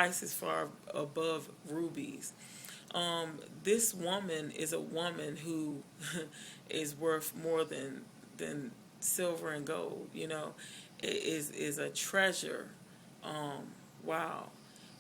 price is far above rubies. This woman is a woman who is worth more than silver and gold. It is a treasure. Wow.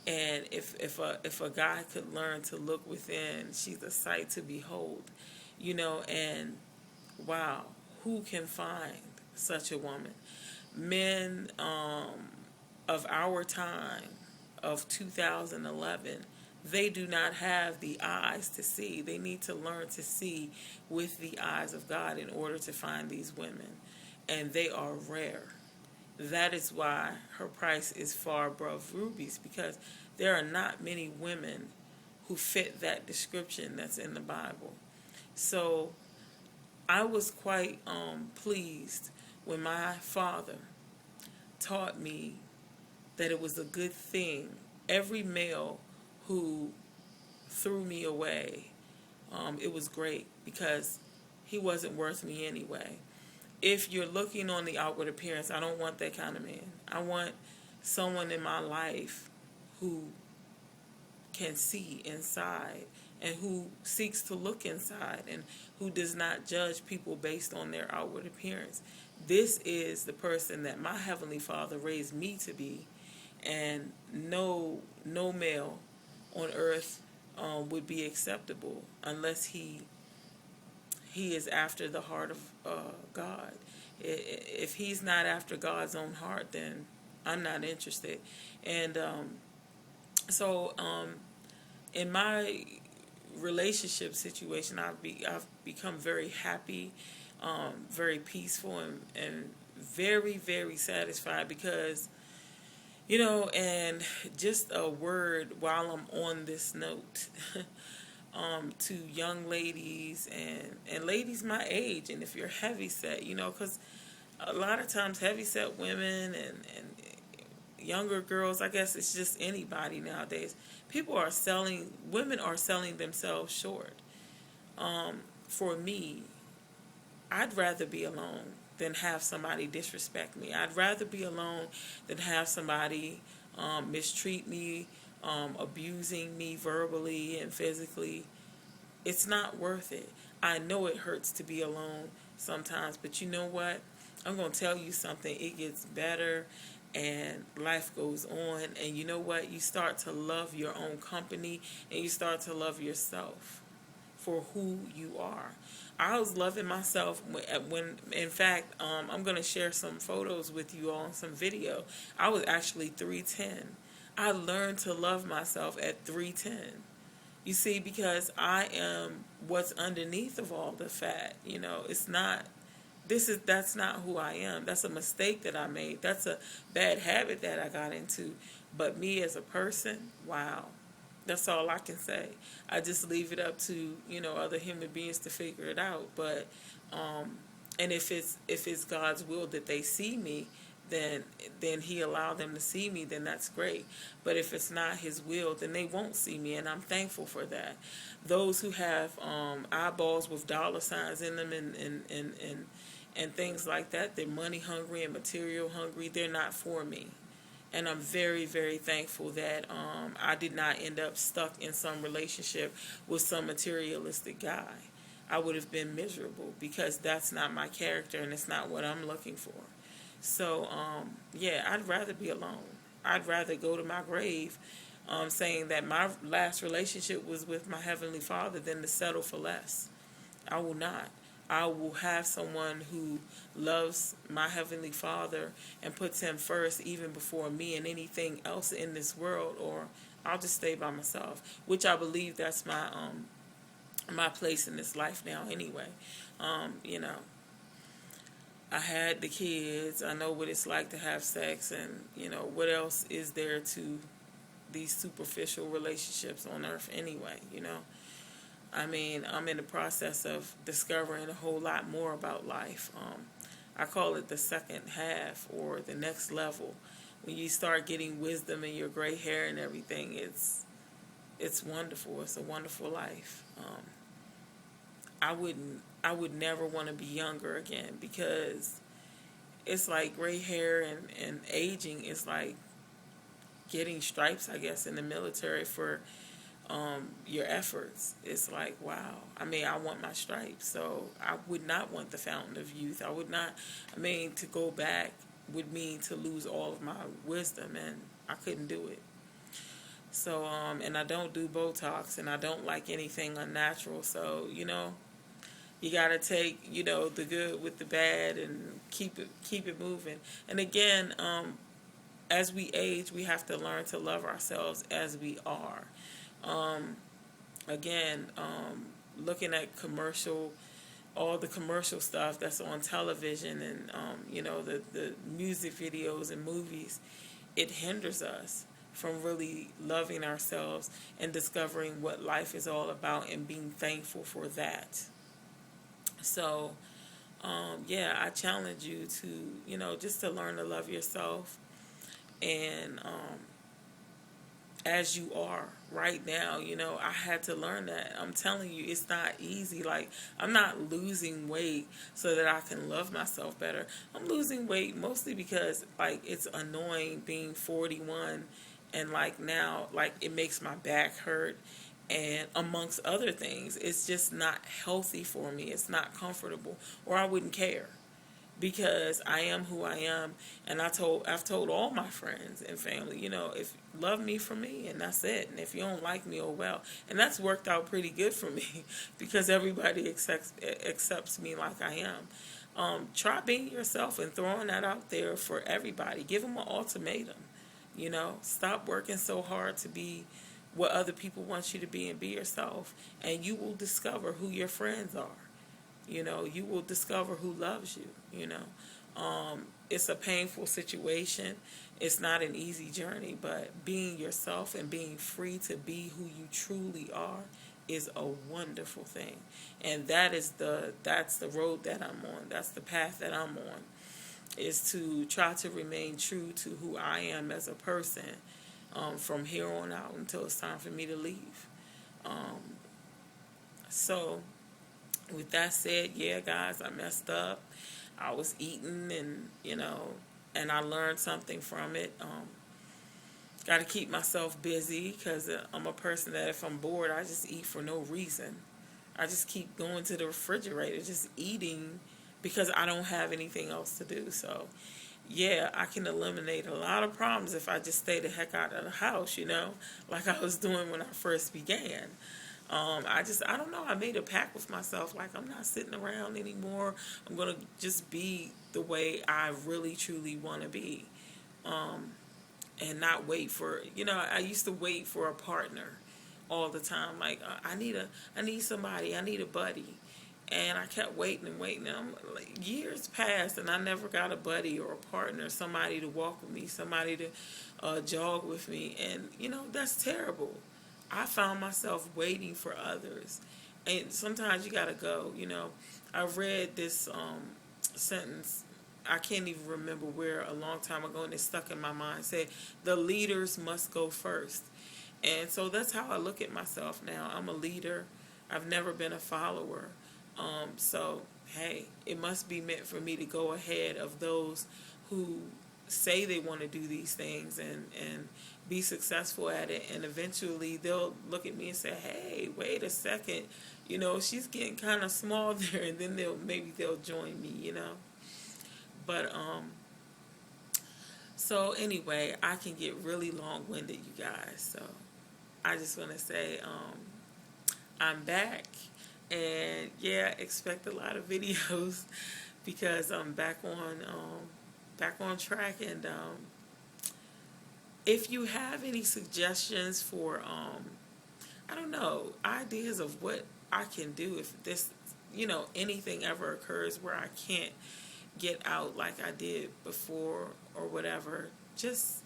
And if a guy could learn to look within, she's a sight to behold. And wow, who can find such a woman? Men of our time, of 2011, they do not have the eyes to see. They need to learn to see with the eyes of God in order to find these women. And they are rare. That is why her price is far above rubies, because there are not many women who fit that description that's in the Bible. So I was quite pleased when my father taught me that it was a good thing. Every male who threw me away, it was great, because he wasn't worth me anyway. If you're looking on the outward appearance, I don't want that kind of man. I want someone in my life who can see inside and who seeks to look inside and who does not judge people based on their outward appearance. This is the person that my Heavenly Father raised me to be, and no male on earth would be acceptable unless he is after the heart of God. If he's not after God's own heart, then I'm not interested. And so in my relationship situation, I've become very happy, very peaceful, and very, very satisfied, because and just a word while I'm on this note, to young ladies and ladies my age, and if you're heavy set, because a lot of times heavy set women and younger girls, I guess it's just anybody nowadays, women are selling themselves short. For me, I'd rather be alone than have somebody disrespect me. I'd rather be alone than have somebody mistreat me, abusing me verbally and physically. It's not worth it. I know it hurts to be alone sometimes, but you know what? I'm going to tell you something. It gets better and life goes on. And you know what? You start to love your own company, and you start to love yourself for who you are. I was loving myself when in fact, I'm going to share some photos with you all, some video. I was actually 310. I learned to love myself at 310. You see, because I am what's underneath of all the fat. It's not, that's not who I am. That's a mistake that I made. That's a bad habit that I got into. But me as a person, wow. That's all I can say. I just leave it up to, other human beings to figure it out. But and if it's God's will that they see me, then he allowed them to see me, then that's great. But if it's not his will, then they won't see me, and I'm thankful for that. Those who have eyeballs with dollar signs in them and things like that, they're money hungry and material hungry, they're not for me. And I'm very, very thankful that I did not end up stuck in some relationship with some materialistic guy. I would have been miserable, because that's not my character and it's not what I'm looking for. So, yeah, I'd rather be alone. I'd rather go to my grave saying that my last relationship was with my Heavenly Father than to settle for less. I will not. I will have someone who loves my Heavenly Father and puts him first even before me and anything else in this world, or I'll just stay by myself, which I believe that's my place in this life now anyway. I had the kids. I know what it's like to have sex, and what else is there to these superficial relationships on earth anyway. I mean, I'm in the process of discovering a whole lot more about life. I call it the second half, or the next level. When you start getting wisdom in your gray hair and everything, it's wonderful. It's a wonderful life. I would never want to be younger again, because it's like gray hair and aging is like getting stripes, I guess, in the military for your efforts. It's like, wow. I mean, I want my stripes, so I would not want the fountain of youth. I would not. I mean, to go back would mean to lose all of my wisdom, and I couldn't do it. So, and I don't do Botox, and I don't like anything unnatural. So, you gotta take, the good with the bad, and keep it moving. And again, as we age, we have to learn to love ourselves as we are. Again, looking at all the commercial stuff that's on television, and the music videos and movies, it hinders us from really loving ourselves and discovering what life is all about and being thankful for that. So, yeah, I challenge you to, just to learn to love yourself, and as you are right now. I had to learn that. I'm telling you, it's not easy. Like, I'm not losing weight so that I can love myself better. I'm losing weight mostly because, like, it's annoying being 41, and, like, now, like, it makes my back hurt, and amongst other things, it's just not healthy for me. It's not comfortable, or I wouldn't care, because I am who I am, and I've told all my friends and family, if love me for me, and that's it. And if you don't like me, oh well. And that's worked out pretty good for me because everybody accepts me like I am. Try being yourself and throwing that out there for everybody. Give them an ultimatum. Stop working so hard to be what other people want you to be, and be yourself, and you will discover who your friends are. You will discover who loves you. It's a painful situation. It's not an easy journey, but being yourself and being free to be who you truly are is a wonderful thing. And that's the road that I'm on. That's the path that I'm on, is to try to remain true to who I am as a person, from here on out until it's time for me to leave. So with that said, yeah, guys, I messed up. I was eating, and I learned something from it. Got to keep myself busy, because I'm a person that if I'm bored, I just eat for no reason. I just keep going to the refrigerator, just eating, because I don't have anything else to do. So, yeah, I can eliminate a lot of problems if I just stay the heck out of the house, like I was doing when I first began. I don't know. I made a pact with myself, like, I'm not sitting around anymore. I'm going to just be the way I really, truly want to be. And not wait for, I used to wait for a partner all the time. Like, I need somebody, I need a buddy. And I kept waiting and waiting. And years passed, and I never got a buddy or a partner, somebody to walk with me, somebody to jog with me. And, that's terrible. I found myself waiting for others. And sometimes you got to go, I read this sentence, I can't even remember where, a long time ago, and it stuck in my mind. It said, the leaders must go first. And so that's how I look at myself now. I'm a leader. I've never been a follower. So, hey, it must be meant for me to go ahead of those who say they want to do these things and be successful at it, and eventually they'll look at me and say, hey, wait a second, she's getting kind of small there, and then they'll join me, But so anyway, I can get really long-winded, you guys. So I just want to say I'm back, and yeah, expect a lot of videos because I'm back on track. And if you have any suggestions for I don't know, ideas of what I can do if this, anything ever occurs where I can't get out like I did before or whatever, just,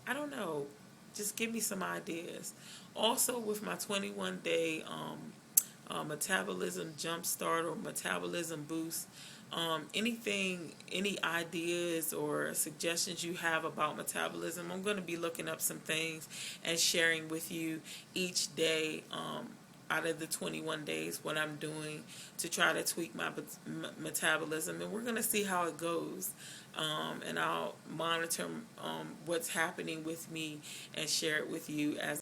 I don't know, just give me some ideas. Also, with my 21-day metabolism jumpstart or metabolism boost, any ideas or suggestions you have about metabolism, I'm going to be looking up some things and sharing with you each day out of the 21 days what I'm doing to try to tweak my metabolism, and we're going to see how it goes. And I'll monitor what's happening with me and share it with you as